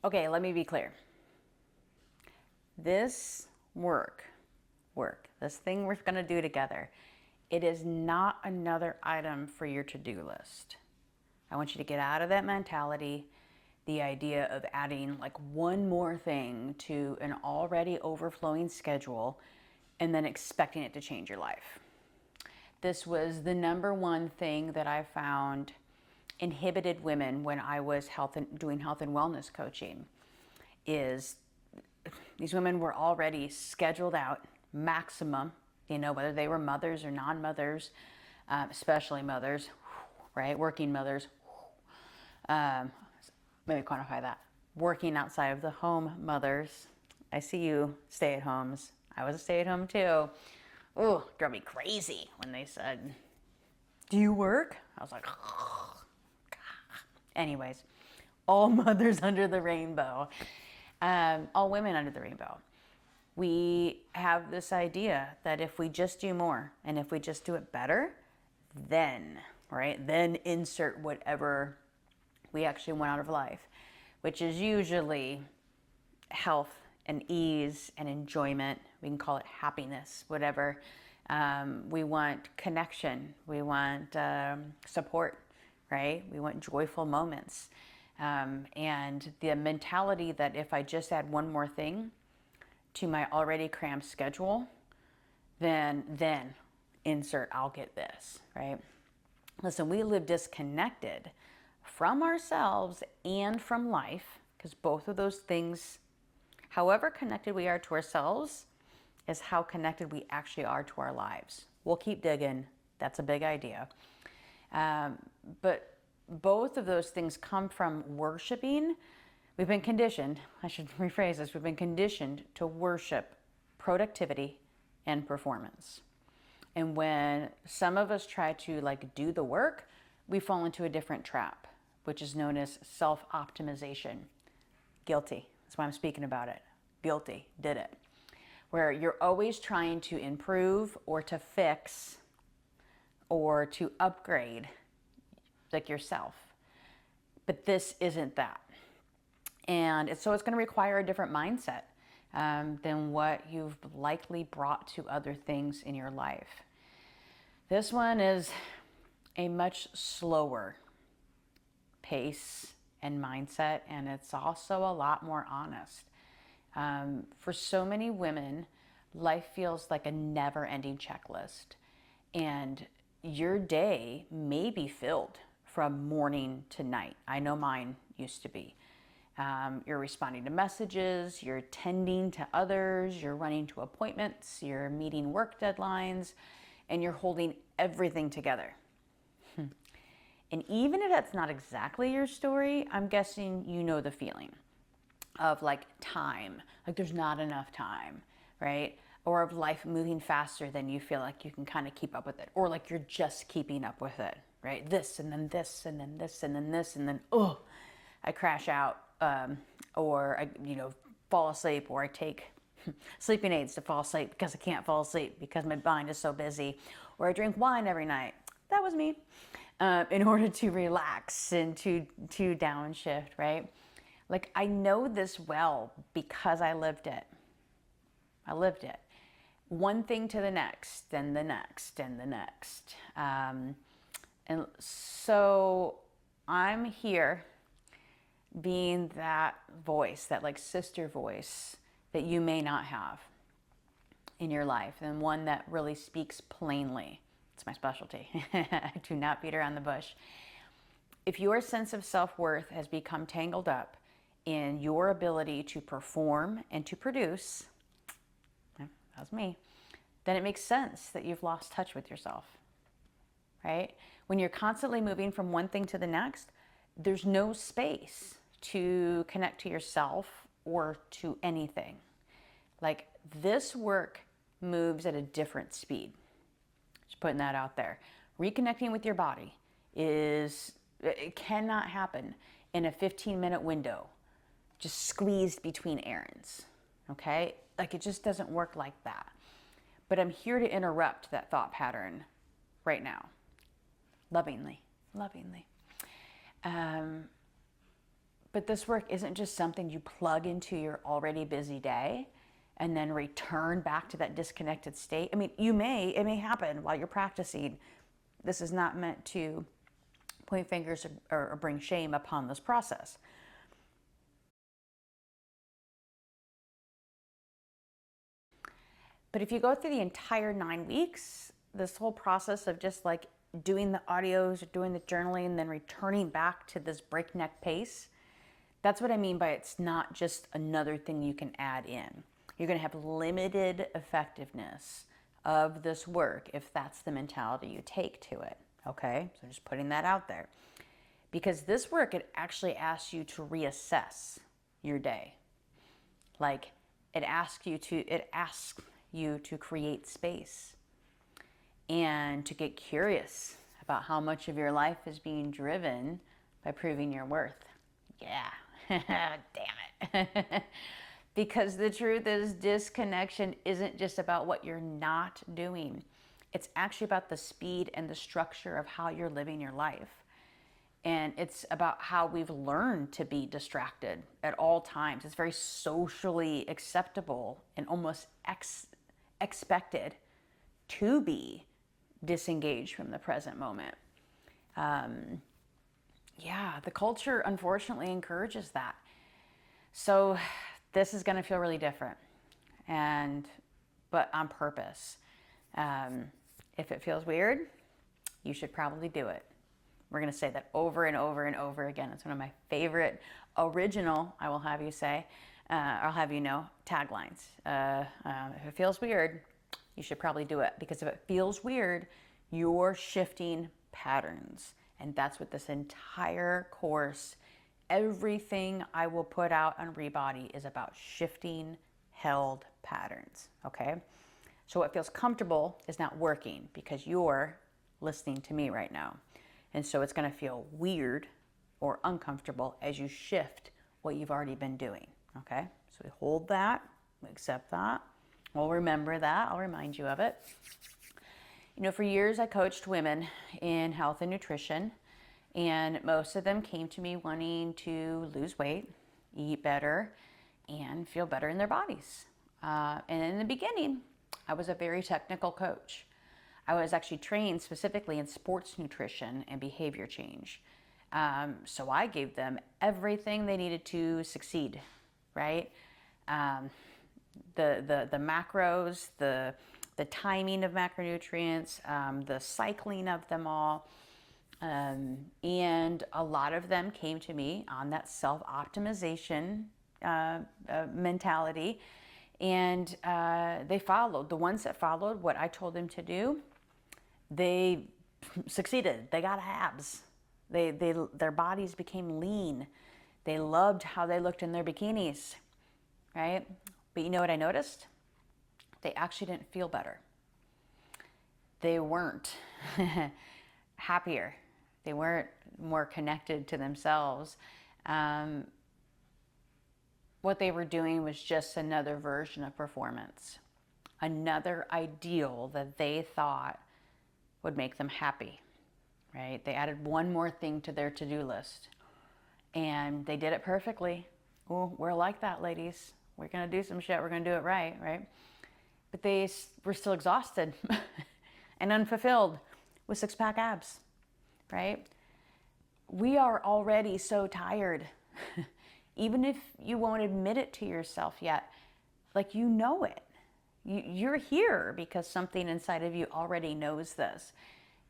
Okay, let me be clear. This this thing we're going to do together, it is not another item for your to-do list. I want you to get out of that mentality, the idea of adding like one more thing to an already overflowing schedule and then expecting it to change your life. This was the number one thing that I found inhibited women when I was doing health and wellness coaching. Is these women were already scheduled out maximum, whether they were mothers or non-mothers, especially mothers, right? Working mothers. Maybe quantify that. Working outside of the home mothers. I see you stay-at-homes. I was a stay-at-home too. Oh, drove me crazy when they said, "Do you work?" I was like, anyways, all mothers under the rainbow, all women under the rainbow. We have this idea that if we just do more and if we just do it better, then, right, then insert whatever we actually want out of life, which is usually health and ease and enjoyment. We can call it happiness, whatever. We want connection. We want support, right? We want joyful moments. And the mentality that if I just add one more thing to my already crammed schedule, then insert, I'll get this, right? Listen, we live disconnected from ourselves and from life, because both of those things, however connected we are to ourselves, is how connected we actually are to our lives. We'll keep digging. That's a big idea. But both of those things come from worshiping. We've been conditioned, I should rephrase this, we've been conditioned to worship productivity and performance. And when some of us try to do the work, we fall into a different trap, which is known as self-optimization. Guilty. That's why I'm speaking about it. Guilty. Did it. Where you're always trying to improve or to fix or to upgrade yourself. But this isn't that. And so it's going to require a different mindset than what you've likely brought to other things in your life. This one is a much slower pace and mindset, and it's also a lot more honest. For so many women, life feels like a never-ending checklist, and your day may be filled from morning to night. I know mine used to be. You're responding to messages, you're tending to others, you're running to appointments, you're meeting work deadlines, and you're holding everything together. And even if that's not exactly your story, I'm guessing you know the feeling of time, there's not enough time, right? Or of life moving faster than you feel like you can kind of keep up with it, or you're just keeping up with it, right? This and then this and then this and then this and then I crash out, or I fall asleep, or I take sleeping aids to fall asleep because I can't fall asleep because my mind is so busy, or I drink wine every night. That was me, in order to relax and to downshift, right? I know this well because I lived it. I lived it. One thing to the next, and the next, and the next. And so I'm here being that voice, that sister voice that you may not have in your life, and one that really speaks plainly. It's my specialty. I do not beat around the bush. If your sense of self-worth has become tangled up in your ability to perform and to produce, that was me, then it makes sense that you've lost touch with yourself, right? When you're constantly moving from one thing to the next, there's no space to connect to yourself or to anything. This work moves at a different speed. Just putting that out there. Reconnecting with your body it cannot happen in a 15-minute window, just squeezed between errands, okay? It just doesn't work like that. But I'm here to interrupt that thought pattern right now, lovingly. But But this work isn't just something you plug into your already busy day and then return back to that disconnected state. I mean, it may happen while you're practicing. This is not meant to point fingers or bring shame upon this process. But if you go through the entire 9 weeks, this whole process of just like doing the audios, doing the journaling, and then returning back to this breakneck pace, that's what I mean by it's not just another thing you can add in. You're going to have limited effectiveness of this work if that's the mentality you take to it. Okay, so just putting that out there. Because this work, it actually asks you to reassess your day. Like it asks you to create space and to get curious about how much of your life is being driven by proving your worth. Yeah, damn it. Because the truth is, disconnection isn't just about what you're not doing. It's actually about the speed and the structure of how you're living your life. And it's about how we've learned to be distracted at all times. It's very socially acceptable and almost expected to be disengaged from the present moment. The culture unfortunately encourages that. So this is going to feel really different, but on purpose. If it feels weird, you should probably do it. We're going to say that over and over and over again. It's one of my favorite original, I will have you say, I'll have you know, taglines. If it feels weird, you should probably do it, because if it feels weird, you're shifting patterns. And that's what this entire course, everything I will put out on ReBody is about, shifting held patterns, okay? So what feels comfortable is not working because you're listening to me right now. And so it's going to feel weird or uncomfortable as you shift what you've already been doing, okay? So we hold that, we accept that, we'll remember that, I'll remind you of it. You know, for years I coached women in health and nutrition, and most of them came to me wanting to lose weight, eat better, and feel better in their bodies. And in the beginning, I was a very technical coach. I was actually trained specifically in sports nutrition and behavior change. So I gave them everything they needed to succeed, right? The macros, the timing of macronutrients, the cycling of them all. And a lot of them came to me on that self-optimization mentality. And they followed. The ones that followed what I told them to do, they succeeded. They got abs. Their bodies became lean. They loved how they looked in their bikinis, right? But you know what I noticed? They actually didn't feel better. They weren't happier. They weren't more connected to themselves. What they were doing was just another version of performance, another ideal that they thought would make them happy, right? They added one more thing to their to-do list, and they did it perfectly. Oh, we're like that, ladies. We're going to do some shit. We're going to do it right, right? But they were still exhausted and unfulfilled with six-pack abs, right? We are already so tired. Even if you won't admit it to yourself yet, like you know it. You're here because something inside of you already knows this.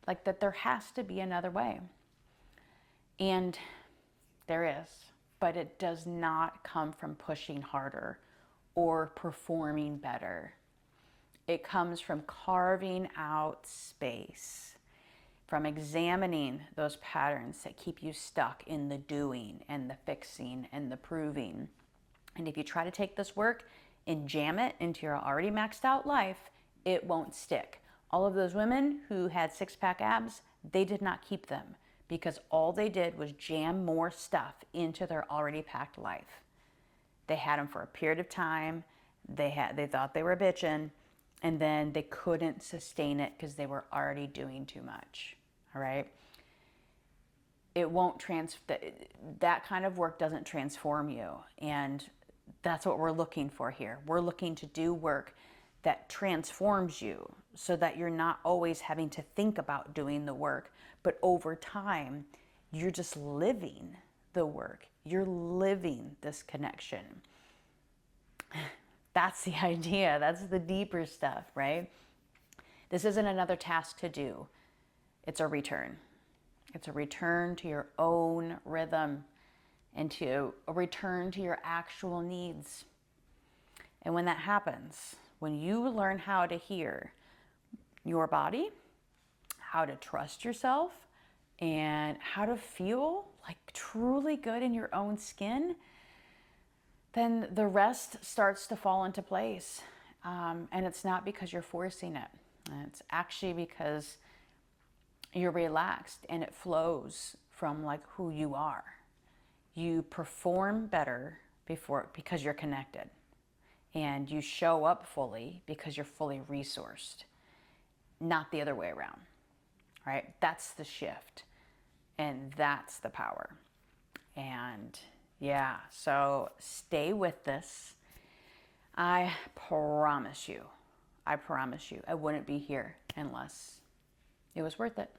Like that there has to be another way. And there is, but it does not come from pushing harder or performing better. It comes from carving out space, from examining those patterns that keep you stuck in the doing and the fixing and the proving. And if you try to take this work and jam it into your already maxed out life, it won't stick. All of those women who had six-pack abs, they did not keep them because all they did was jam more stuff into their already packed life. They had them for a period of time. They thought they were bitching, and then they couldn't sustain it because they were already doing too much. All right. it won't that kind of work doesn't transform you. And that's what we're looking for here. We're looking to do work that transforms you so that you're not always having to think about doing the work, but over time, you're just living the work. You're living this connection. That's the idea. That's the deeper stuff, right? This isn't another task to do. It's a return. It's a return to your own rhythm and to a return to your actual needs. And when that happens, when you learn how to hear your body, how to trust yourself, and how to feel like truly good in your own skin, then the rest starts to fall into place. And it's not because you're forcing it. It's actually because you're relaxed and it flows from like who you are. You perform better because you're connected, and you show up fully because you're fully resourced, not the other way around, right? That's the shift, and that's the power. And yeah, so stay with this. I promise you, I wouldn't be here unless it was worth it.